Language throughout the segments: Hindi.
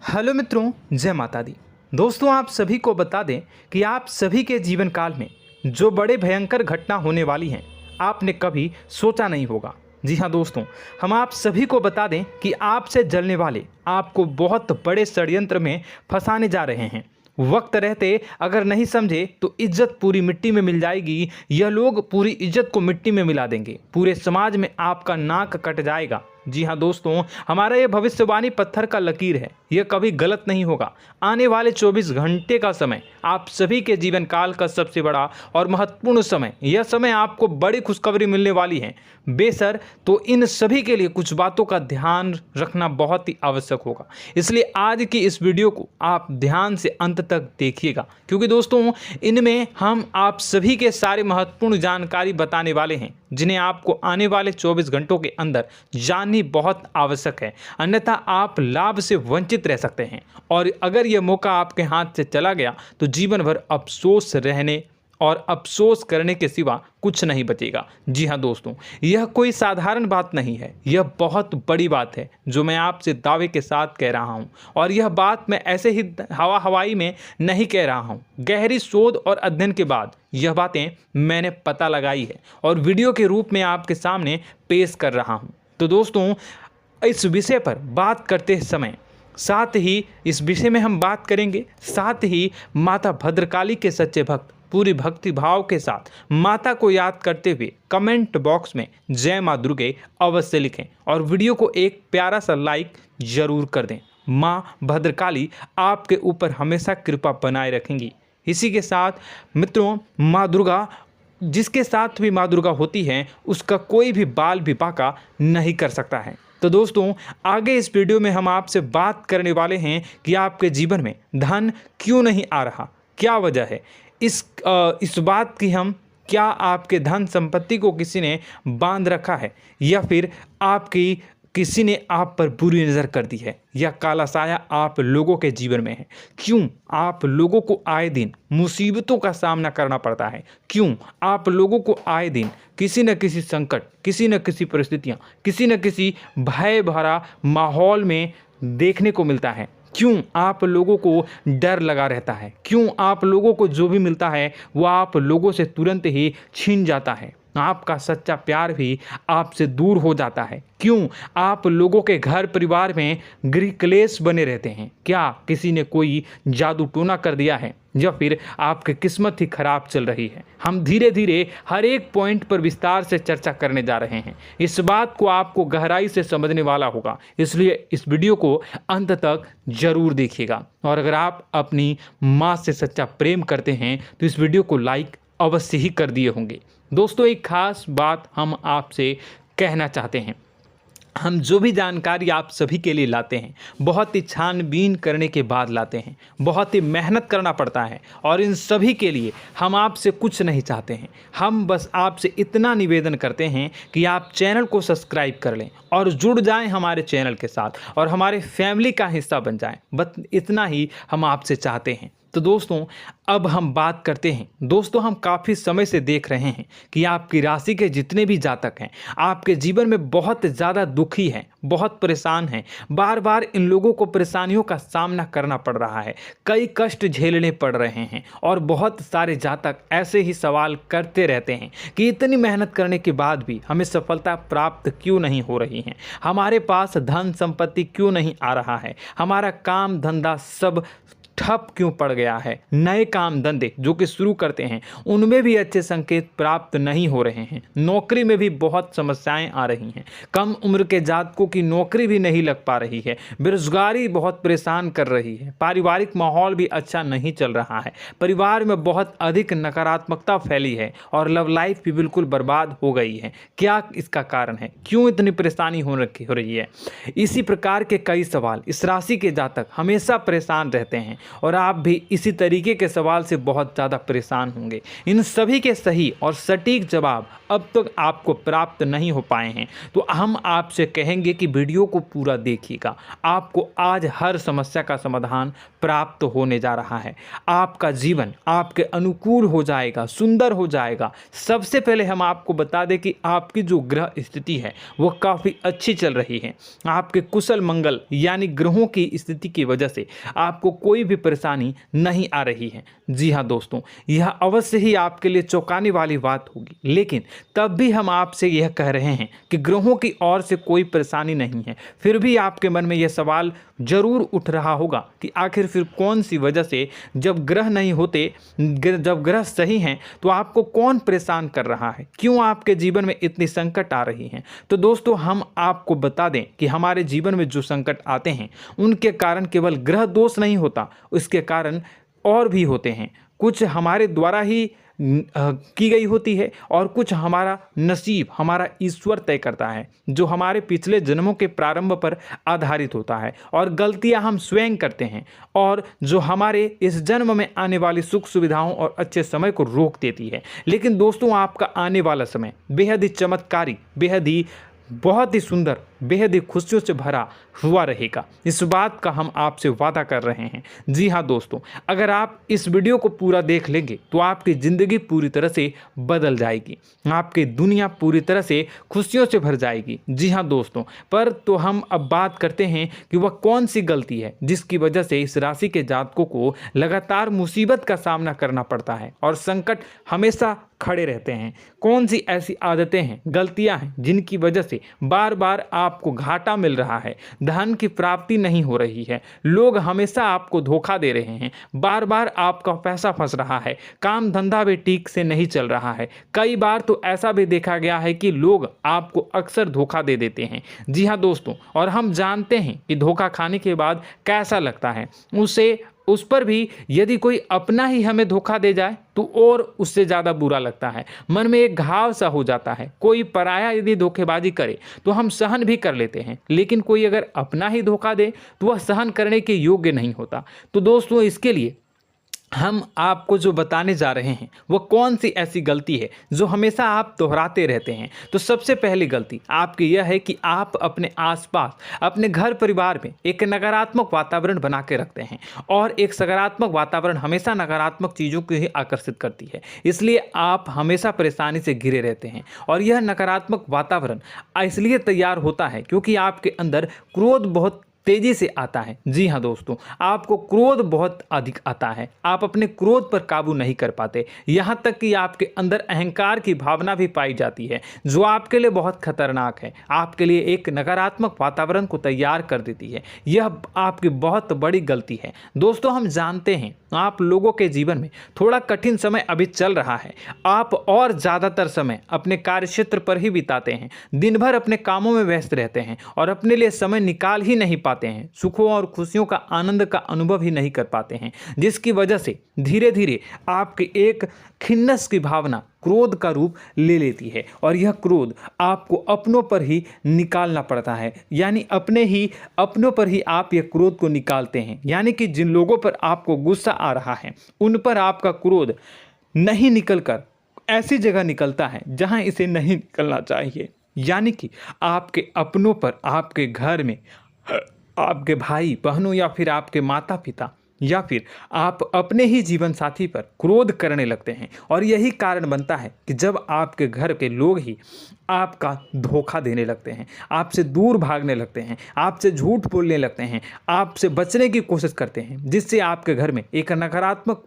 हेलो मित्रों, जय माता दी। दोस्तों, आप सभी को बता दें कि आप सभी के जीवन काल में जो बड़े भयंकर घटना होने वाली हैं, आपने कभी सोचा नहीं होगा। जी हाँ दोस्तों, हम आप सभी को बता दें कि आपसे जलने वाले आपको बहुत बड़े षड्यंत्र में फंसाने जा रहे हैं। वक्त रहते अगर नहीं समझे तो इज्जत पूरी मिट्टी में मिल जाएगी। यह लोग पूरी इज्जत को मिट्टी में मिला देंगे। पूरे समाज में आपका नाक कट जाएगा। जी हाँ दोस्तों, हमारा यह भविष्यवाणी पत्थर का लकीर है, यह कभी गलत नहीं होगा। आने वाले 24 घंटे का समय आप सभी के जीवन काल का सबसे बड़ा और महत्वपूर्ण समय। यह समय आपको बड़ी खुशखबरी मिलने वाली है बेसर, तो इन सभी के लिए कुछ बातों का ध्यान रखना बहुत ही आवश्यक होगा। इसलिए आज की इस वीडियो को आप ध्यान से अंत तक देखिएगा, क्योंकि दोस्तों इनमें हम आप सभी के सारे महत्वपूर्ण जानकारी बताने वाले हैं, जिन्हें आपको आने वाले 24 घंटों के अंदर जाननी बहुत आवश्यक है। अन्यथा आप लाभ से वंचित रह सकते हैं, और अगर यह मौका आपके हाथ से चला गया तो जीवन भर अफसोस रहने और अफसोस करने के सिवा कुछ नहीं बचेगा। जी हाँ दोस्तों, यह कोई साधारण बात नहीं है, यह बहुत बड़ी बात है जो मैं आपसे दावे के साथ कह रहा हूँ। और यह बात मैं ऐसे ही हवाई में नहीं कह रहा हूँ। गहरी शोध और अध्ययन के बाद यह बातें मैंने पता लगाई है और वीडियो के रूप में आपके सामने पेश कर रहा हूँ। तो दोस्तों, इस विषय पर बात करते समय साथ ही इस विषय में हम बात करेंगे, साथ ही माता भद्रकाली के सच्चे भक्त पूरी भक्ति भाव के साथ माता को याद करते हुए कमेंट बॉक्स में जय माँ दुर्गे अवश्य लिखें और वीडियो को एक प्यारा सा लाइक जरूर कर दें। माँ भद्रकाली आपके ऊपर हमेशा कृपा बनाए रखेंगी। इसी के साथ मित्रों, माँ दुर्गा, जिसके साथ भी माँ दुर्गा होती हैं, उसका कोई भी बाल भी बांका नहीं कर सकता है। तो दोस्तों, आगे इस वीडियो में हम आपसे बात करने वाले हैं कि आपके जीवन में धन क्यों नहीं आ रहा, क्या वजह है इस बात की। हम क्या आपके धन संपत्ति को किसी ने बांध रखा है, या फिर आपकी किसी ने आप पर बुरी नज़र कर दी है, या काला साया आप लोगों के जीवन में है। क्यों आप लोगों को आए दिन मुसीबतों का सामना करना पड़ता है, क्यों आप लोगों को आए दिन किसी न किसी संकट, किसी न किसी परिस्थितियाँ, किसी न किसी भय भरा माहौल में देखने को मिलता है, क्यों आप लोगों को डर लगा रहता है, क्यों आप लोगों को जो भी मिलता है वो आप लोगों से तुरंत ही छीन जाता है, आपका सच्चा प्यार भी आपसे दूर हो जाता है, क्यों आप लोगों के घर परिवार में गृह क्लेश बने रहते हैं। क्या किसी ने कोई जादू टोना कर दिया है, या फिर आपकी किस्मत ही खराब चल रही है। हम धीरे धीरे हर एक पॉइंट पर विस्तार से चर्चा करने जा रहे हैं। इस बात को आपको गहराई से समझने वाला होगा, इसलिए इस वीडियो को अंत तक जरूर देखिएगा। और अगर आप अपनी माँ से सच्चा प्रेम करते हैं तो इस वीडियो को लाइक अवश्य ही कर दिए होंगे। दोस्तों, एक खास बात हम आपसे कहना चाहते हैं। हम जो भी जानकारी आप सभी के लिए लाते हैं, बहुत ही छानबीन करने के बाद लाते हैं, बहुत ही मेहनत करना पड़ता है, और इन सभी के लिए हम आपसे कुछ नहीं चाहते हैं। हम बस आपसे इतना निवेदन करते हैं कि आप चैनल को सब्सक्राइब कर लें और जुड़ जाएं हमारे चैनल के साथ और हमारे फैमिली का हिस्सा बन जाएं। बस इतना ही हम आपसे चाहते हैं। तो दोस्तों, अब हम बात करते हैं। दोस्तों, हम काफ़ी समय से देख रहे हैं कि आपकी राशि के जितने भी जातक हैं, आपके जीवन में बहुत ज़्यादा दुखी हैं, बहुत परेशान हैं। बार बार इन लोगों को परेशानियों का सामना करना पड़ रहा है, कई कष्ट झेलने पड़ रहे हैं, और बहुत सारे जातक ऐसे ही सवाल करते रहते हैं कि इतनी मेहनत करने के बाद भी हमें सफलता प्राप्त क्यों नहीं हो रही है, हमारे पास धन संपत्ति क्यों नहीं आ रहा है, हमारा काम धंधा सब ठप क्यों पड़ गया है, नए काम धंधे जो कि शुरू करते हैं उनमें भी अच्छे संकेत प्राप्त नहीं हो रहे हैं, नौकरी में भी बहुत समस्याएं आ रही हैं, कम उम्र के जातकों की नौकरी भी नहीं लग पा रही है, बेरोजगारी बहुत परेशान कर रही है, पारिवारिक माहौल भी अच्छा नहीं चल रहा है, परिवार में बहुत अधिक नकारात्मकता फैली है, और लव लाइफ भी बिल्कुल बर्बाद हो गई है। क्या इसका कारण है, क्यों इतनी परेशानी हो रही है? इसी प्रकार के कई सवाल इस राशि के जातक हमेशा परेशान रहते हैं, और आप भी इसी तरीके के सवाल से बहुत ज़्यादा परेशान होंगे। इन सभी के सही और सटीक जवाब अब तक आपको प्राप्त नहीं हो पाए हैं, तो हम आपसे कहेंगे कि वीडियो को पूरा देखिएगा। आपको आज हर समस्या का समाधान प्राप्त होने जा रहा है। आपका जीवन आपके अनुकूल हो जाएगा, सुंदर हो जाएगा। सबसे पहले हम आपको बता दें कि आपकी जो ग्रह स्थिति है वो काफ़ी अच्छी चल रही है। आपके कुशल मंगल यानी ग्रहों की स्थिति की वजह से आपको कोई भी परेशानी नहीं आ रही है। जी हाँ दोस्तों, यह अवश्य ही आपके लिए चौंकाने वाली बात होगी, लेकिन तब भी हम आपसे यह कह रहे हैं कि ग्रहों की ओर से कोई परेशानी नहीं है। फिर भी आपके मन में यह सवाल जरूर उठ रहा होगा कि आखिर फिर कौन सी वजह से, जब ग्रह नहीं होते, जब ग्रह सही हैं, तो आपको कौन परेशान कर रहा है, क्यों आपके जीवन में इतनी संकट आ रही हैं। तो दोस्तों, हम आपको बता दें कि हमारे जीवन में जो संकट आते हैं उनके कारण केवल ग्रह दोष नहीं होता, उसके कारण और भी होते हैं। कुछ हमारे द्वारा ही की गई होती है और कुछ हमारा नसीब, हमारा ईश्वर तय करता है, जो हमारे पिछले जन्मों के प्रारंभ पर आधारित होता है। और गलतियां हम स्वयं करते हैं और जो हमारे इस जन्म में आने वाली सुख सुविधाओं और अच्छे समय को रोक देती है। लेकिन दोस्तों, आपका आने वाला समय बेहद ही चमत्कारी, बेहद ही बहुत ही सुंदर, बेहद ही खुशियों से भरा हुआ रहेगा। इस बात का हम आपसे वादा कर रहे हैं। जी हाँ दोस्तों, अगर आप इस वीडियो को पूरा देख लेंगे तो आपकी ज़िंदगी पूरी तरह से बदल जाएगी, आपकी दुनिया पूरी तरह से खुशियों से भर जाएगी। जी हाँ दोस्तों, पर तो हम अब बात करते हैं कि वह कौन सी गलती है जिसकी वजह से इस राशि के जातकों को लगातार मुसीबत का सामना करना पड़ता है और संकट हमेशा खड़े रहते हैं। कौन सी ऐसी आदतें हैं, गलतियां हैं जिनकी वजह से बार बार आपको घाटा मिल रहा है, धन की प्राप्ति नहीं हो रही है, लोग हमेशा आपको धोखा दे रहे हैं, बार बार आपका पैसा फंस रहा है, काम धंधा भी ठीक से नहीं चल रहा है। कई बार तो ऐसा भी देखा गया है कि लोग आपको अक्सर धोखा दे देते हैं। जी हाँ दोस्तों, और हम जानते हैं कि धोखा खाने के बाद कैसा लगता है। उस पर भी यदि कोई अपना ही हमें धोखा दे जाए तो और उससे ज़्यादा बुरा लगता है, मन में एक घाव सा हो जाता है। कोई पराया यदि धोखेबाजी करे तो हम सहन भी कर लेते हैं, लेकिन कोई अगर अपना ही धोखा दे तो वह सहन करने के योग्य नहीं होता। तो दोस्तों, इसके लिए हम आपको जो बताने जा रहे हैं वो कौन सी ऐसी गलती है जो हमेशा आप दोहराते रहते हैं। तो सबसे पहली गलती आपकी यह है कि आप अपने आसपास, अपने घर परिवार में एक नकारात्मक वातावरण बना के रखते हैं, और एक सकारात्मक वातावरण हमेशा नकारात्मक चीज़ों को ही आकर्षित करती है। इसलिए आप हमेशा परेशानी से घिरे रहते हैं, और यह नकारात्मक वातावरण इसलिए तैयार होता है क्योंकि आपके अंदर क्रोध बहुत तेजी से आता है। जी हाँ दोस्तों, आपको क्रोध बहुत अधिक आता है, आप अपने क्रोध पर काबू नहीं कर पाते, यहाँ तक कि आपके अंदर अहंकार की भावना भी पाई जाती है, जो आपके लिए बहुत खतरनाक है, आपके लिए एक नकारात्मक वातावरण को तैयार कर देती है। यह आपकी बहुत बड़ी गलती है। दोस्तों, हम जानते हैं आप लोगों के जीवन में थोड़ा कठिन समय अभी चल रहा है। आप और ज़्यादातर समय अपने कार्यक्षेत्र पर ही बिताते हैं, दिन भर अपने कामों में व्यस्त रहते हैं और अपने लिए समय निकाल ही नहीं पाते हैं, सुखों और खुशियों का आनंद का अनुभव ही नहीं कर पाते हैं, जिसकी वजह से धीरे धीरे आपकी एक खिन्नस की भावना क्रोध का रूप ले लेती है, और यह क्रोध आपको अपनों पर ही निकालना पड़ता है। यानी अपनों पर ही आप यह क्रोध को निकालते हैं। यानी कि जिन लोगों पर आपको गुस्सा आ रहा है उन पर आपका क्रोध नहीं निकलकर ऐसी जगह निकलता है जहां इसे नहीं निकलना चाहिए। यानी कि आपके अपनों पर, आपके घर में आपके भाई बहनों या फिर आपके माता पिता या फिर आप अपने ही जीवन साथी पर क्रोध करने लगते हैं, और यही कारण बनता है कि जब आपके घर के लोग ही आपका धोखा देने लगते हैं, आपसे दूर भागने लगते हैं, आपसे झूठ बोलने लगते हैं, आपसे बचने की कोशिश करते हैं, जिससे आपके घर में एक नकारात्मक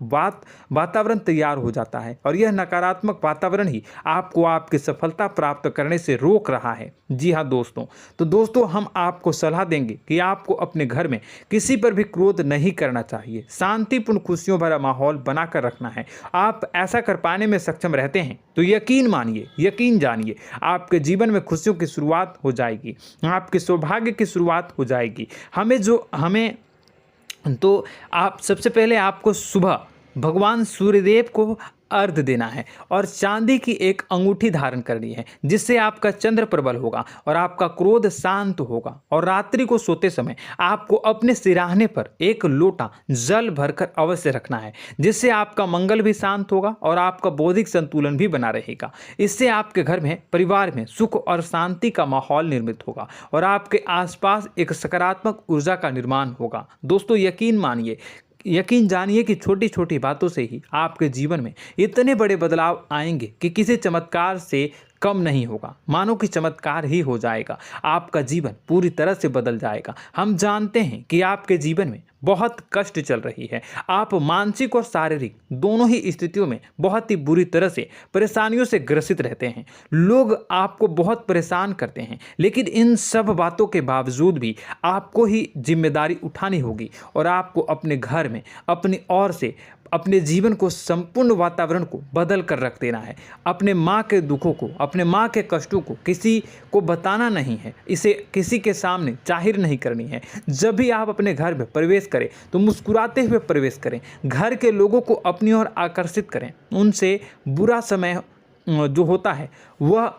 वातावरण तैयार हो जाता है, और यह नकारात्मक वातावरण ही आपको आपकी सफलता प्राप्त करने से रोक रहा है। जी हाँ दोस्तों, तो दोस्तों, हम आपको सलाह देंगे कि आपको अपने घर में किसी पर भी क्रोध नहीं करना चाहिए, शांतिपूर्ण खुशियों भरा माहौल बनाकर रखना है। आप ऐसा कर पाने में सक्षम रहते हैं तो यकीन मानिए, यकीन जानिए, आपके जीवन में खुशियों की शुरुआत हो जाएगी, आपके सौभाग्य की शुरुआत हो जाएगी। आप सबसे पहले आपको सुबह भगवान सूर्यदेव को अर्घ देना है और चांदी की एक अंगूठी धारण करनी है, जिससे आपका चंद्र प्रबल होगा और आपका क्रोध शांत होगा। और रात्रि को सोते समय आपको अपने सिरहाने पर एक लोटा जल भरकर अवश्य रखना है, जिससे आपका मंगल भी शांत होगा और आपका बौद्धिक संतुलन भी बना रहेगा। इससे आपके घर में, परिवार में सुख और शांति का माहौल निर्मित होगा और आपके आसपास एक सकारात्मक ऊर्जा का निर्माण होगा। दोस्तों यकीन जानिए कि छोटी छोटी बातों से ही आपके जीवन में इतने बड़े बदलाव आएंगे कि किसी चमत्कार से कम नहीं होगा। मानो कि चमत्कार ही हो जाएगा, आपका जीवन पूरी तरह से बदल जाएगा। हम जानते हैं कि आपके जीवन में बहुत कष्ट चल रही है, आप मानसिक और शारीरिक दोनों ही स्थितियों में बहुत ही बुरी तरह से परेशानियों से ग्रसित रहते हैं। लोग आपको बहुत परेशान करते हैं, लेकिन इन सब बातों के बावजूद भी आपको ही जिम्मेदारी उठानी होगी और आपको अपने घर में अपनी ओर से अपने जीवन को, संपूर्ण वातावरण को बदल कर रख देना है। अपने माँ के दुखों को, अपने माँ के कष्टों को किसी को बताना नहीं है, इसे किसी के सामने जाहिर नहीं करनी है। जब भी आप अपने घर में प्रवेश करें तो मुस्कुराते हुए प्रवेश करें, घर के लोगों को अपनी ओर आकर्षित करें। उनसे बुरा समय जो होता है वह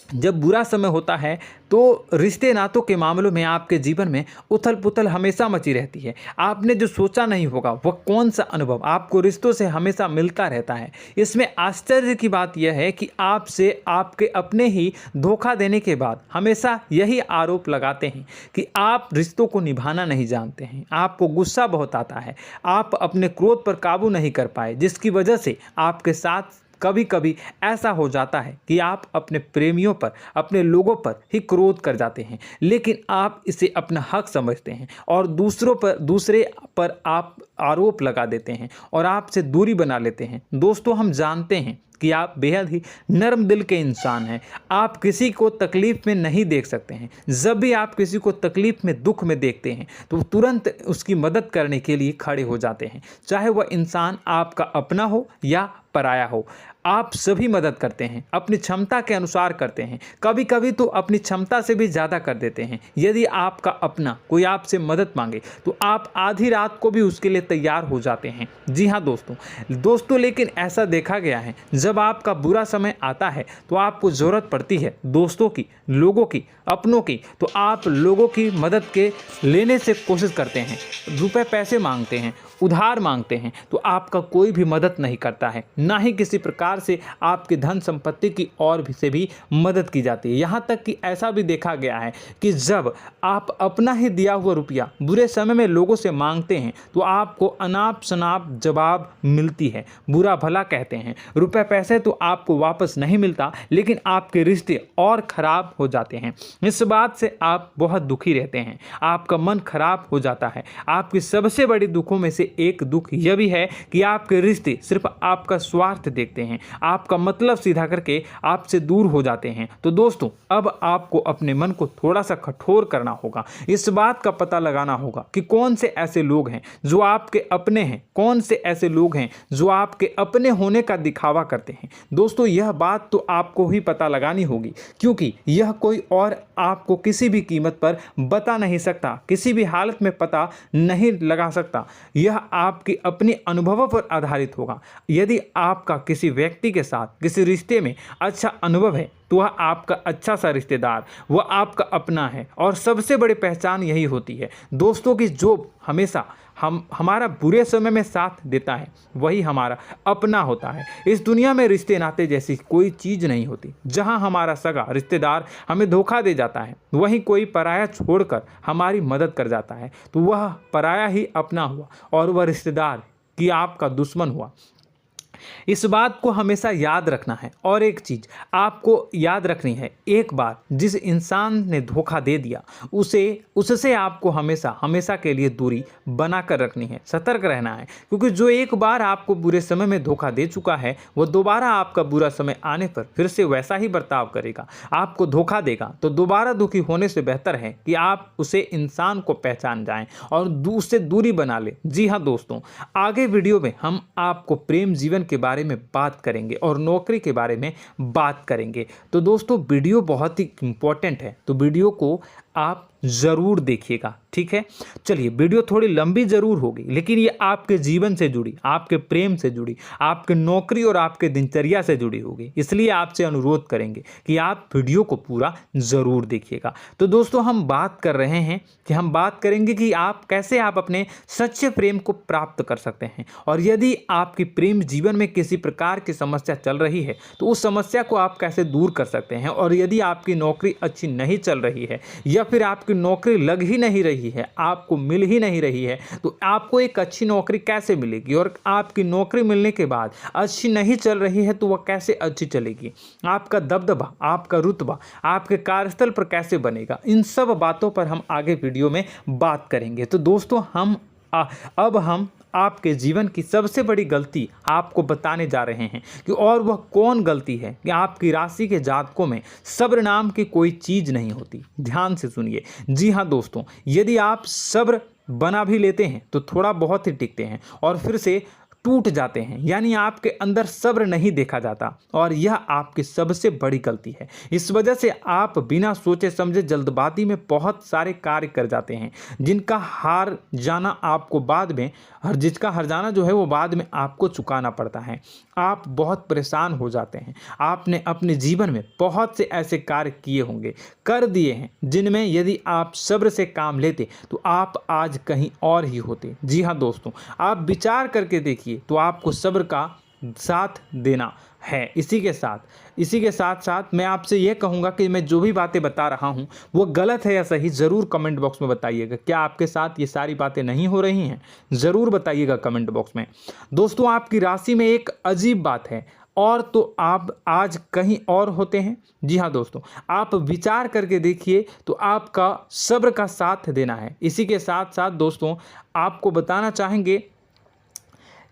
जब बुरा समय होता है तो रिश्ते नातों के मामलों में आपके जीवन में उथल पुथल हमेशा मची रहती है। आपने जो सोचा नहीं होगा वह कौन सा अनुभव आपको रिश्तों से हमेशा मिलता रहता है। इसमें आश्चर्य की बात यह है कि आपसे आपके अपने ही धोखा देने के बाद हमेशा यही आरोप लगाते हैं कि आप रिश्तों को निभाना नहीं जानते हैं, आपको गुस्सा बहुत आता है, आप अपने क्रोध पर काबू नहीं कर पाए, जिसकी वजह से आपके साथ कभी कभी ऐसा हो जाता है कि आप अपने प्रेमियों पर, अपने लोगों पर ही क्रोध कर जाते हैं, लेकिन आप इसे अपना हक समझते हैं और दूसरे पर आप आरोप लगा देते हैं और आपसे दूरी बना लेते हैं। दोस्तों हम जानते हैं कि आप बेहद ही नर्म दिल के इंसान हैं। आप किसी को तकलीफ़ में नहीं देख सकते हैं। जब भी आप किसी को तकलीफ़ में, दुख में देखते हैं तो तुरंत उसकी मदद करने के लिए खड़े हो जाते हैं, चाहे वह इंसान आपका अपना हो या पराया हो। आप सभी मदद करते हैं, अपनी क्षमता के अनुसार करते हैं, कभी कभी तो अपनी क्षमता से भी ज़्यादा कर देते हैं। यदि आपका अपना कोई आपसे मदद मांगे तो आप आधी रात को भी उसके लिए तैयार हो जाते हैं। जी हाँ दोस्तों, लेकिन ऐसा देखा गया है जब आपका बुरा समय आता है तो आपको ज़रूरत पड़ती है दोस्तों की, लोगों की, अपनों की, तो आप लोगों की मदद के लेने से कोशिश करते हैं, रुपए पैसे मांगते हैं, उधार मांगते हैं, तो आपका कोई भी मदद नहीं करता है, ना ही किसी प्रकार से आपकी धन संपत्ति की और भी से भी मदद की जाती है। यहाँ तक कि ऐसा भी देखा गया है कि जब आप अपना ही दिया हुआ रुपया बुरे समय में लोगों से मांगते हैं तो आपको अनाप शनाप जवाब मिलती है, बुरा भला कहते हैं। रुपए पैसे तो आपको वापस नहीं मिलता, लेकिन आपके रिश्ते और खराब हो जाते हैं। इस बात से आप बहुत दुखी रहते हैं, आपका मन खराब हो जाता है। आपकी सबसे बड़ी दुखों में से एक दुख यह भी है कि आपके रिश्ते सिर्फ आपका स्वार्थ देखते हैं, आपका मतलब सीधा करके आपसे दूर हो जाते हैं। तो दोस्तों अब आपको अपने मन को थोड़ा सा कठोर करना होगा, इस बात का पता लगाना होगा कि कौन से ऐसे लोग हैं जो आपके अपने हैं, कौन से ऐसे लोग हैं जो आपके अपने होने का दिखावा करते हैं। दोस्तों यह बात तो आपको ही पता लगानी होगी, क्योंकि यह कोई और आपको किसी भी कीमत पर बता नहीं सकता, किसी भी हालत में पता नहीं लगा सकता। यह आपके अपने अनुभवों पर आधारित होगा। यदि आपका किसी व्यक्ति के साथ किसी रिश्ते में अच्छा अनुभव है तो वह आपका अच्छा सा रिश्तेदार, वह आपका अपना है, और सबसे बड़ी पहचान यही होती है दोस्तों की जो हमेशा हमारा बुरे समय में साथ देता है वही हमारा अपना होता है। इस दुनिया में रिश्ते नाते जैसी कोई चीज़ नहीं होती। जहां हमारा सगा रिश्तेदार हमें धोखा दे जाता है, वहीं कोई पराया छोड़कर हमारी मदद कर जाता है तो वह पराया ही अपना हुआ और वह रिश्तेदार कि आपका दुश्मन हुआ। इस बात को हमेशा याद रखना है। और एक चीज़ आपको याद रखनी है, एक बार जिस इंसान ने धोखा दे दिया उससे आपको हमेशा के लिए दूरी बना कर रखनी है, सतर्क रहना है, क्योंकि जो एक बार आपको बुरे समय में धोखा दे चुका है वह दोबारा आपका बुरा समय आने पर फिर से वैसा ही बर्ताव करेगा, आपको धोखा देगा। तो दोबारा दुखी होने से बेहतर है कि आप उसे इंसान को पहचान जाएं और उससे दूरी बना लें। जी हाँ दोस्तों, आगे वीडियो में हम आपको प्रेम जीवन के बारे में बात करेंगे और नौकरी के बारे में बात करेंगे। तो दोस्तों वीडियो बहुत ही इम्पोर्टेंट है, तो वीडियो को आप ज़रूर देखिएगा, ठीक है। चलिए, वीडियो थोड़ी लंबी ज़रूर होगी, लेकिन ये आपके जीवन से जुड़ी, आपके प्रेम से जुड़ी, आपके नौकरी और आपके दिनचर्या से जुड़ी होगी, इसलिए आपसे अनुरोध करेंगे कि आप वीडियो को पूरा ज़रूर देखिएगा। तो दोस्तों, हम बात कर रहे हैं कि हम बात करेंगे कि आप कैसे आप अपने सच्चे प्रेम को प्राप्त कर सकते हैं, और यदि आपकी प्रेम जीवन में किसी प्रकार की समस्या चल रही है तो उस समस्या को आप कैसे दूर कर सकते हैं, और यदि आपकी नौकरी अच्छी नहीं चल रही है या फिर आपकी नौकरी लग ही नहीं रही है, आपको मिल ही नहीं रही है, तो आपको एक अच्छी नौकरी कैसे मिलेगी, और आपकी नौकरी मिलने के बाद अच्छी नहीं चल रही है तो वह कैसे अच्छी चलेगी, आपका दबदबा, आपका रुतबा आपके कार्यस्थल पर कैसे बनेगा, इन सब बातों पर हम आगे वीडियो में बात करेंगे। तो दोस्तों, अब हम आपके जीवन की सबसे बड़ी गलती आपको बताने जा रहे हैं कि और वह कौन गलती है कि आपकी राशि के जातकों में सब्र नाम की कोई चीज़ नहीं होती। ध्यान से सुनिए। जी हाँ दोस्तों, यदि आप सब्र बना भी लेते हैं तो थोड़ा बहुत ही टिकते हैं और फिर से टूट जाते हैं, यानी आपके अंदर सब्र नहीं देखा जाता, और यह आपकी सबसे बड़ी गलती है। इस वजह से आप बिना सोचे समझे जल्दबाजी में बहुत सारे कार्य कर जाते हैं, जिनका हार जाना आपको बाद में जिसका हर जाना जो है वो बाद में आपको चुकाना पड़ता है। आप बहुत परेशान हो जाते हैं। आपने अपने जीवन में बहुत से ऐसे कार्य किए होंगे, कर दिए हैं, जिनमें यदि आप सब्र से काम लेते तो आप आज कहीं और ही होते। जी हाँ दोस्तों, आप विचार करके देखिए तो आपको सब्र का साथ देना है। इसी के साथ साथ मैं आपसे यह कहूँगा कि मैं जो भी बातें बता रहा हूँ वो गलत है या सही, ज़रूर कमेंट बॉक्स में बताइएगा। क्या आपके साथ ये सारी बातें नहीं हो रही हैं, ज़रूर बताइएगा कमेंट बॉक्स में। दोस्तों, आपकी राशि में एक अजीब बात है, और तो आप आज कहीं और होते हैं। जी हाँ दोस्तों, आप विचार करके देखिए तो आपका सब्र का साथ देना है। इसी के साथ साथ दोस्तों, आपको बताना चाहेंगे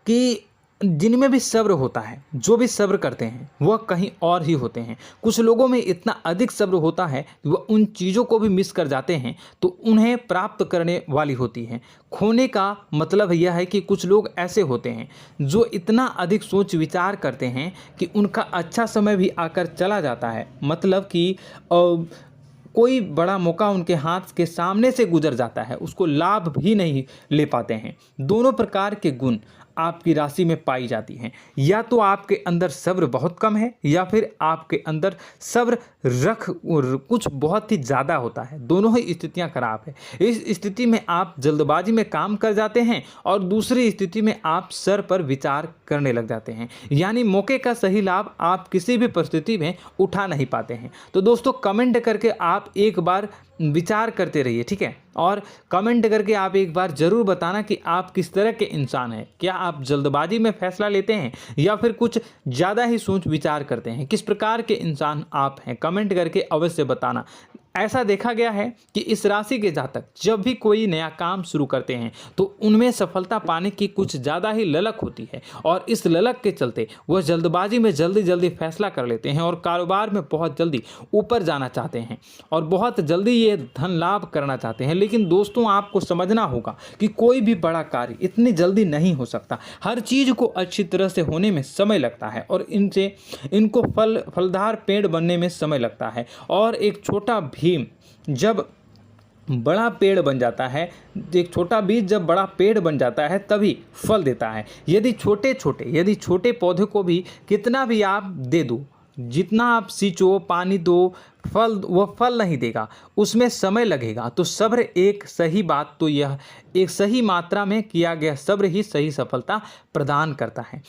कि जिनमें भी सब्र होता है, जो भी सब्र करते हैं वह कहीं और ही होते हैं। कुछ लोगों में इतना अधिक सब्र होता है कि वह उन चीज़ों को भी मिस कर जाते हैं तो उन्हें प्राप्त करने वाली होती हैं। खोने का मतलब यह है कि कुछ लोग ऐसे होते हैं जो इतना अधिक सोच विचार करते हैं कि उनका अच्छा समय भी आकर चला जाता है, मतलब कि कोई बड़ा मौका उनके हाथ के सामने से गुजर जाता है, उसको लाभ भी नहीं ले पाते हैं। दोनों प्रकार के गुण आपकी राशि में पाई जाती हैं। या तो आपके अंदर सब्र बहुत कम है या फिर आपके अंदर सब्र कुछ बहुत ही ज़्यादा होता है। दोनों ही स्थितियां खराब है। इस स्थिति में आप जल्दबाजी में काम कर जाते हैं और दूसरी स्थिति में आप सर पर विचार करने लग जाते हैं, यानी मौके का सही लाभ आप किसी भी परिस्थिति में उठा नहीं पाते हैं। तो दोस्तों, कमेंट करके आप एक बार विचार करते रहिए, ठीक है, और कमेंट करके आप एक बार ज़रूर बताना कि आप किस तरह के इंसान हैं। क्या आप जल्दबाजी में फैसला लेते हैं या फिर कुछ ज़्यादा ही सोच विचार करते हैं? किस प्रकार के इंसान आप हैं, कमेंट करके अवश्य बताना। ऐसा देखा गया है कि इस राशि के जातक जब भी कोई नया काम शुरू करते हैं तो उनमें सफलता पाने की कुछ ज़्यादा ही ललक होती है, और इस ललक के चलते वह जल्दबाजी में जल्दी फैसला कर लेते हैं और कारोबार में बहुत जल्दी ऊपर जाना चाहते हैं और बहुत जल्दी ये धन लाभ करना चाहते हैं। लेकिन दोस्तों, आपको समझना होगा कि कोई भी बड़ा कार्य इतनी जल्दी नहीं हो सकता। हर चीज़ को अच्छी तरह से होने में समय लगता है और इनको फलदार पेड़ बनने में समय लगता है। और एक छोटा भीम जब बड़ा पेड़ बन जाता है, एक छोटा बीज जब बड़ा पेड़ बन जाता है तभी फल देता है। यदि छोटे पौधे को भी कितना भी आप दे दो, जितना आप सींचो, पानी दो, वह फल नहीं देगा, उसमें समय लगेगा। तो सब्र एक सही बात, तो यह एक सही मात्रा में किया गया सब्र ही सही सफलता प्रदान करता है,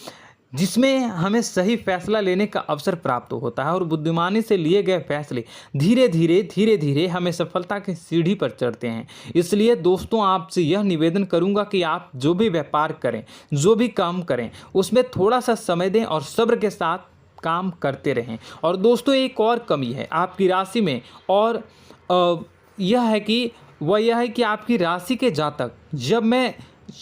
जिसमें हमें सही फैसला लेने का अवसर प्राप्त होता है और बुद्धिमानी से लिए गए फैसले धीरे धीरे हमें सफलता की सीढ़ी पर चढ़ते हैं। इसलिए दोस्तों, आपसे यह निवेदन करूंगा कि आप जो भी व्यापार करें, जो भी काम करें, उसमें थोड़ा सा समय दें और सब्र के साथ काम करते रहें। और दोस्तों, एक और कमी है आपकी राशि में, और यह है कि आपकी राशि के जातक जब मैं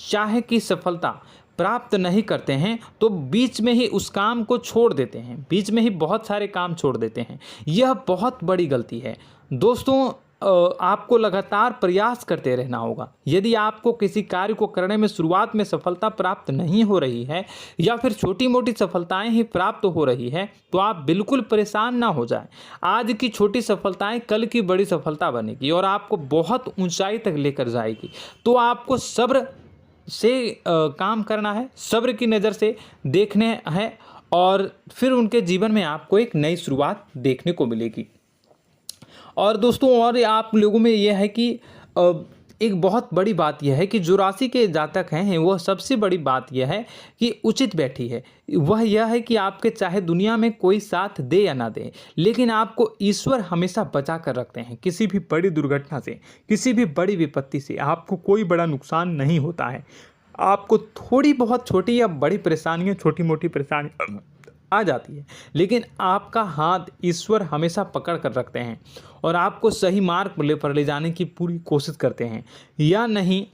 चाहे कि सफलता प्राप्त नहीं करते हैं तो बीच में ही उस काम को छोड़ देते हैं, बीच में ही बहुत सारे काम छोड़ देते हैं। यह बहुत बड़ी गलती है दोस्तों। आपको लगातार प्रयास करते रहना होगा। यदि आपको किसी कार्य को करने में शुरुआत में सफलता प्राप्त नहीं हो रही है या फिर छोटी मोटी सफलताएं ही प्राप्त हो रही है तो आप बिल्कुल परेशान ना हो जाएं। आज की छोटी सफलताएं कल की बड़ी सफलता बनेगी और आपको बहुत ऊंचाई तक लेकर जाएगी। तो आपको सब्र से काम करना है, सब्र की नज़र से देखने हैं और फिर उनके जीवन में आपको एक नई शुरुआत देखने को मिलेगी। और दोस्तों और आप लोगों में यह है कि एक बहुत बड़ी बात यह है कि जो राशि के जातक हैं वो सबसे बड़ी बात यह है कि उचित बैठी है। वह यह है कि आपके चाहे दुनिया में कोई साथ दे या ना दे, लेकिन आपको ईश्वर हमेशा बचा कर रखते हैं। किसी भी बड़ी दुर्घटना से, किसी भी बड़ी विपत्ति से आपको कोई बड़ा नुकसान नहीं होता है। आपको थोड़ी बहुत छोटी या बड़ी परेशानियाँ, छोटी मोटी परेशानी आ जाती है, लेकिन आपका हाथ ईश्वर हमेशा पकड़ कर रखते हैं और आपको सही मार्ग पर ले जाने की पूरी कोशिश करते हैं। या नहीं,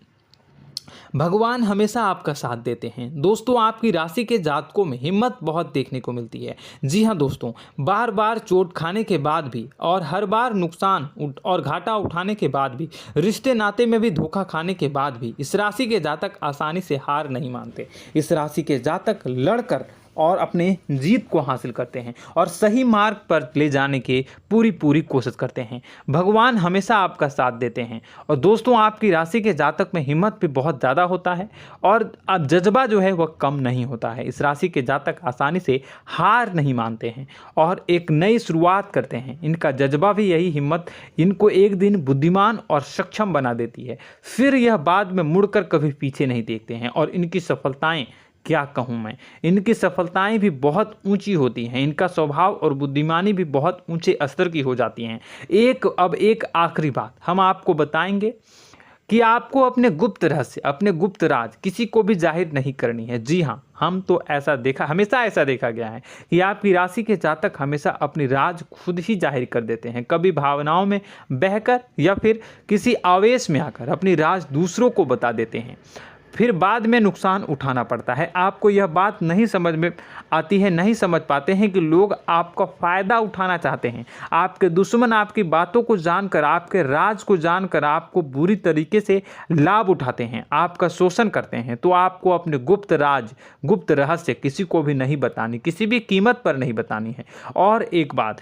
भगवान हमेशा आपका साथ देते हैं। दोस्तों आपकी राशि के जातकों में हिम्मत बहुत देखने को मिलती है। जी हाँ दोस्तों, बार बार चोट खाने के बाद भी और हर बार नुकसान और घाटा उठाने के बाद भी, रिश्ते नाते में भी धोखा खाने के बाद भी इस राशि के जातक आसानी से हार नहीं मानते। इस राशि के जातक लड़कर और अपने जीत को हासिल करते हैं और सही मार्ग पर ले जाने की पूरी कोशिश करते हैं। भगवान हमेशा आपका साथ देते हैं। और दोस्तों आपकी राशि के जातक में हिम्मत भी बहुत ज़्यादा होता है और अब जज्बा जो है वह कम नहीं होता है। इस राशि के जातक आसानी से हार नहीं मानते हैं और एक नई शुरुआत करते हैं। इनका जज्बा भी यही हिम्मत इनको एक दिन बुद्धिमान और सक्षम बना देती है। फिर यह बाद में मुड़कर कभी पीछे नहीं देखते हैं और इनकी सफलताएं, क्या कहूँ मैं, इनकी सफलताएं भी बहुत ऊंची होती हैं। इनका स्वभाव और बुद्धिमानी भी बहुत ऊंचे स्तर की हो जाती हैं। अब एक आखिरी बात हम आपको बताएंगे कि आपको अपने गुप्त रहस्य, अपने गुप्त राज किसी को भी जाहिर नहीं करनी है। जी हाँ, हम तो हमेशा ऐसा देखा गया है कि आपकी राशि के जातक हमेशा अपनी राज खुद ही जाहिर कर देते हैं। कभी भावनाओं में बहकर या फिर किसी आवेश में आकर अपनी राज दूसरों को बता देते हैं, फिर बाद में नुकसान उठाना पड़ता है। आपको यह बात नहीं समझ में आती है, नहीं समझ पाते हैं कि लोग आपका फ़ायदा उठाना चाहते हैं। आपके दुश्मन आपकी बातों को जानकर, आपके राज को जानकर आपको बुरी तरीके से लाभ उठाते हैं, आपका शोषण करते हैं। तो आपको अपने गुप्त राज, गुप्त रहस्य किसी को भी नहीं बतानी, किसी भी कीमत पर नहीं बतानी है। और एक बात,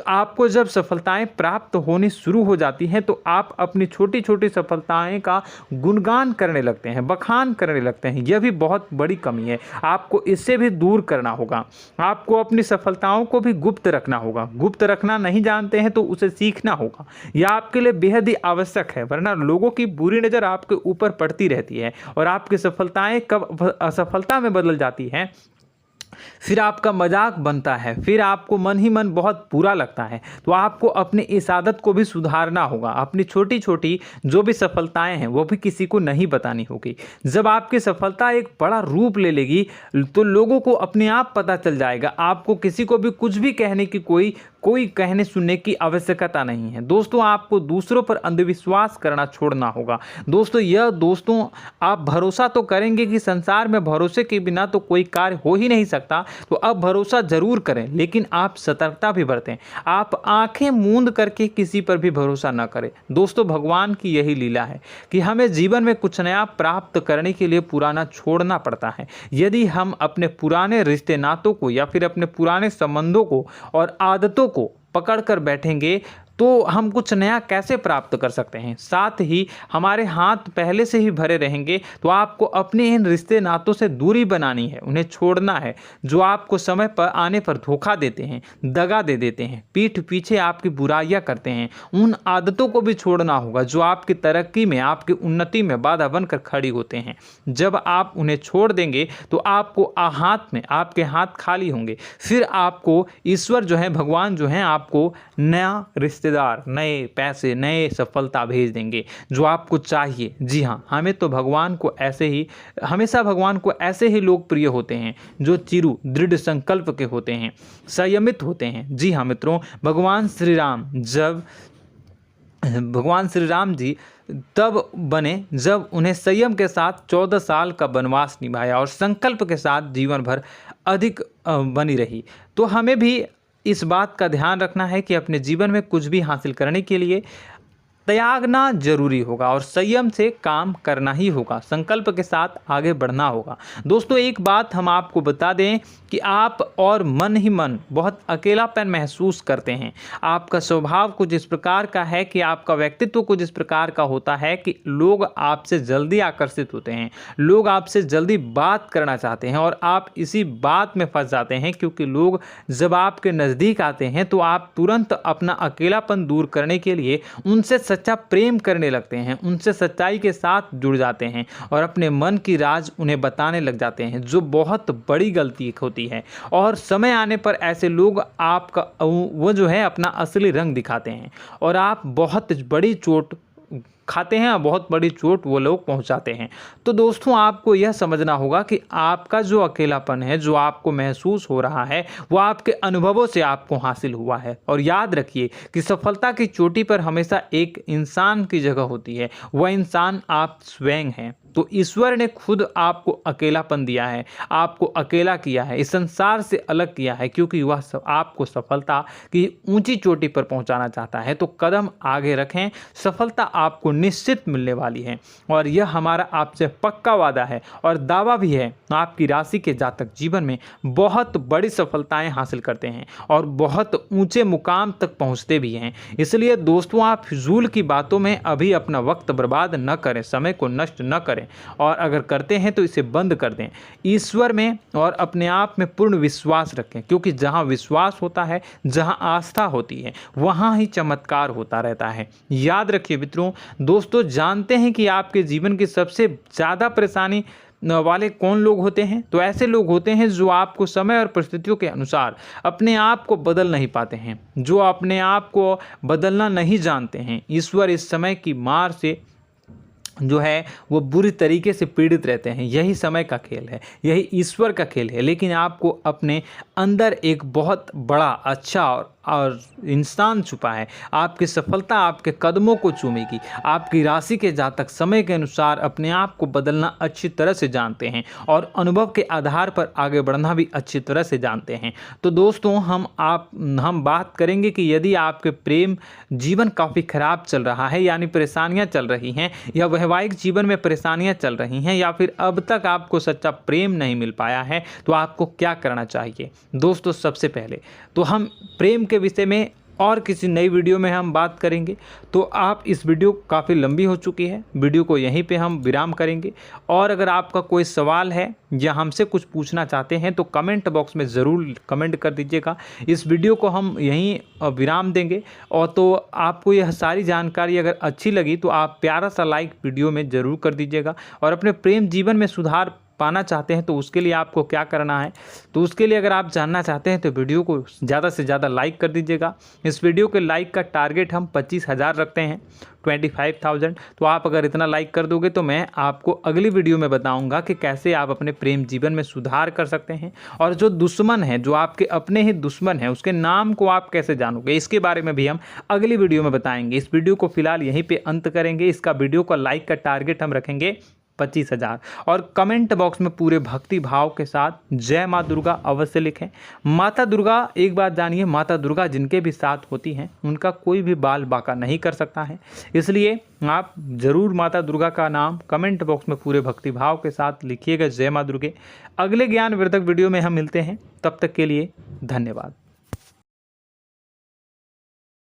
आपको जब सफलताएं प्राप्त होनी शुरू हो जाती हैं तो आप अपनी छोटी छोटी सफलताएं का गुणगान करने लगते हैं, बखान करने लगते हैं। यह भी बहुत बड़ी कमी है, आपको इससे भी दूर करना होगा। आपको अपनी सफलताओं को भी गुप्त रखना होगा। गुप्त रखना नहीं जानते हैं तो उसे सीखना होगा। यह आपके लिए बेहद ही आवश्यक है, वरना लोगों की बुरी नज़र आपके ऊपर पड़ती रहती है और आपकी सफलताएं कब असफलता में बदल जाती हैं, फिर आपका मजाक बनता है, फिर आपको मन ही मन बहुत बुरा लगता है। तो आपको अपनी इस आदत को भी सुधारना होगा। अपनी छोटी छोटी जो भी सफलताएं हैं वो भी किसी को नहीं बतानी होगी। जब आपकी सफलता एक बड़ा रूप ले लेगी तो लोगों को अपने आप पता चल जाएगा। आपको किसी को भी कुछ भी कहने की कोई कहने सुनने की आवश्यकता नहीं है। दोस्तों आपको दूसरों पर अंधविश्वास करना छोड़ना होगा। दोस्तों आप भरोसा तो करेंगे कि संसार में भरोसे के बिना तो कोई कार्य हो ही नहीं सकता, तो अब भरोसा जरूर करें, लेकिन आप सतर्कता भी बरतें। आप आंखें मूंद करके किसी पर भी भरोसा न करें। दोस्तों भगवान की यही लीला है कि हमें जीवन में कुछ नया प्राप्त करने के लिए पुराना छोड़ना पड़ता है। यदि हम अपने पुराने रिश्ते नातों को या फिर अपने पुराने संबंधों को और आदतों को पकड़ कर बैठेंगे तो हम कुछ नया कैसे प्राप्त कर सकते हैं। साथ ही हमारे हाथ पहले से ही भरे रहेंगे। तो आपको अपने इन रिश्ते नातों से दूरी बनानी है, उन्हें छोड़ना है जो आपको समय पर आने पर धोखा देते हैं, दगा दे देते हैं, पीठ पीछे आपकी बुराइयां करते हैं। उन आदतों को भी छोड़ना होगा जो आपकी तरक्की में, आपकी उन्नति में बाधा बनकर खड़ी होते हैं। जब आप उन्हें छोड़ देंगे तो आपके हाथ खाली होंगे। फिर आपको ईश्वर जो है, भगवान जो है, आपको नया रिश्तेदार, नए पैसे, नए सफलता भेज देंगे जो आपको चाहिए। जी हाँ, हमेशा भगवान को ऐसे ही लोग प्रिय होते हैं जो चिरु दृढ़ संकल्प के होते हैं, संयमित होते हैं। जी हाँ मित्रों, भगवान श्री राम जी तब बने जब उन्हें संयम के साथ 14 साल का वनवास निभाया और संकल्प के साथ जीवन भर अधिक बनी रही। तो हमें भी इस बात का ध्यान रखना है कि अपने जीवन में कुछ भी हासिल करने के लिए त्यागना जरूरी होगा और संयम से काम करना ही होगा। संकल्प के साथ आगे बढ़ना होगा। दोस्तों एक बात हम आपको बता दें कि आप और मन ही मन बहुत अकेलापन महसूस करते हैं। आपका स्वभाव कुछ इस प्रकार का है कि आपका व्यक्तित्व कुछ इस प्रकार का होता है कि लोग आपसे जल्दी आकर्षित होते हैं, लोग आपसे जल्दी बात करना चाहते हैं और आप इसी बात में फंस जाते हैं, क्योंकि लोग जब आपके नज़दीक आते हैं तो आप तुरंत अपना अकेलापन दूर करने के लिए उनसे सच्चा प्रेम करने लगते हैं, उनसे सच्चाई के साथ जुड़ जाते हैं और अपने मन की राज उन्हें बताने लग जाते हैं, जो बहुत बड़ी गलती होती है। और समय आने पर ऐसे लोग आपका वो जो है अपना असली रंग दिखाते हैं और आप बहुत बड़ी चोट खाते हैं और बहुत बड़ी चोट वो लोग पहुंचाते हैं। तो दोस्तों आपको यह समझना होगा कि आपका जो अकेलापन है, जो आपको महसूस हो रहा है, वो आपके अनुभवों से आपको हासिल हुआ है। और याद रखिए कि सफलता की चोटी पर हमेशा एक इंसान की जगह होती है, वह इंसान आप स्वयं हैं। तो ईश्वर ने खुद आपको अकेलापन दिया है, आपको अकेला किया है, इस संसार से अलग किया है, क्योंकि वह आपको सफलता की ऊंची चोटी पर पहुंचाना चाहता है। तो कदम आगे रखें, सफलता आपको निश्चित मिलने वाली है और यह हमारा आपसे पक्का वादा है और दावा भी है। आपकी राशि के जातक जीवन में बहुत बड़ी सफलताएं हासिल करते हैं और बहुत ऊंचे मुकाम तक पहुंचते भी हैं। इसलिए दोस्तों आप फिजूल की बातों में अभी अपना वक्त बर्बाद न करें, समय को नष्ट न करें और अगर करते हैं तो इसे बंद कर दें। ईश्वर में और अपने आप में पूर्ण विश्वास रखें, क्योंकि जहां विश्वास होता है, जहां आस्था होती है, वहां ही चमत्कार होता रहता है। याद रखिए मित्रों, दोस्तों जानते हैं कि आपके जीवन की सबसे ज़्यादा परेशानी वाले कौन लोग होते हैं? तो ऐसे लोग होते हैं जो आपको समय और परिस्थितियों के अनुसार अपने आप को बदल नहीं पाते हैं, जो अपने आप को बदलना नहीं जानते हैं। ईश्वर इस समय की मार से जो है वो बुरी तरीके से पीड़ित रहते हैं। यही समय का खेल है, यही ईश्वर का खेल है। लेकिन आपको अपने अंदर एक बहुत बड़ा अच्छा और इंसान छुपा है। आपकी सफलता आपके कदमों को चूमेगी। आपकी राशि के जातक समय के अनुसार अपने आप को बदलना अच्छी तरह से जानते हैं और अनुभव के आधार पर आगे बढ़ना भी अच्छी तरह से जानते हैं। तो दोस्तों हम बात करेंगे कि यदि आपके प्रेम जीवन काफ़ी खराब चल रहा है, यानी परेशानियां चल रही हैं, या वैवाहिक जीवन में परेशानियां चल रही हैं, या फिर अब तक आपको सच्चा प्रेम नहीं मिल पाया है, तो आपको क्या करना चाहिए? दोस्तों सबसे पहले तो हम प्रेम के विषय में और किसी नई वीडियो में हम बात करेंगे। तो आप इस वीडियो काफ़ी लंबी हो चुकी है, वीडियो को यहीं पे हम विराम करेंगे। और अगर आपका कोई सवाल है या हमसे कुछ पूछना चाहते हैं तो कमेंट बॉक्स में ज़रूर कमेंट कर दीजिएगा। इस वीडियो को हम यहीं विराम देंगे। और तो आपको यह सारी जानकारी अगर अच्छी लगी तो आप प्यारा सा लाइक वीडियो में ज़रूर कर दीजिएगा। और अपने प्रेम जीवन में सुधार पाना चाहते हैं तो उसके लिए आपको क्या करना है, तो उसके लिए अगर आप जानना चाहते हैं तो वीडियो को ज़्यादा से ज़्यादा लाइक कर दीजिएगा। इस वीडियो के लाइक का टारगेट हम 25,000 रखते हैं, 25,000। तो आप अगर इतना लाइक कर दोगे तो मैं आपको अगली वीडियो में बताऊंगा कि कैसे आप अपने प्रेम जीवन में सुधार कर सकते हैं। और जो दुश्मन है, जो आपके अपने ही दुश्मन है, उसके नाम को आप कैसे जानोगे, इसके बारे में भी हम अगली वीडियो में बताएंगे। इस वीडियो को फिलहाल यहीं पे अंत करेंगे। इसका वीडियो का लाइक का टारगेट हम रखेंगे 25,000। और कमेंट बॉक्स में पूरे भक्ति भाव के साथ जय माँ दुर्गा अवश्य लिखें। माता दुर्गा, एक बात जानिए, माता दुर्गा जिनके भी साथ होती हैं उनका कोई भी बाल बांका नहीं कर सकता है। इसलिए आप ज़रूर माता दुर्गा का नाम कमेंट बॉक्स में पूरे भक्ति भाव के साथ लिखिएगा, जय माँ दुर्गे। अगले ज्ञानवर्धक वीडियो में हम मिलते हैं, तब तक के लिए धन्यवाद।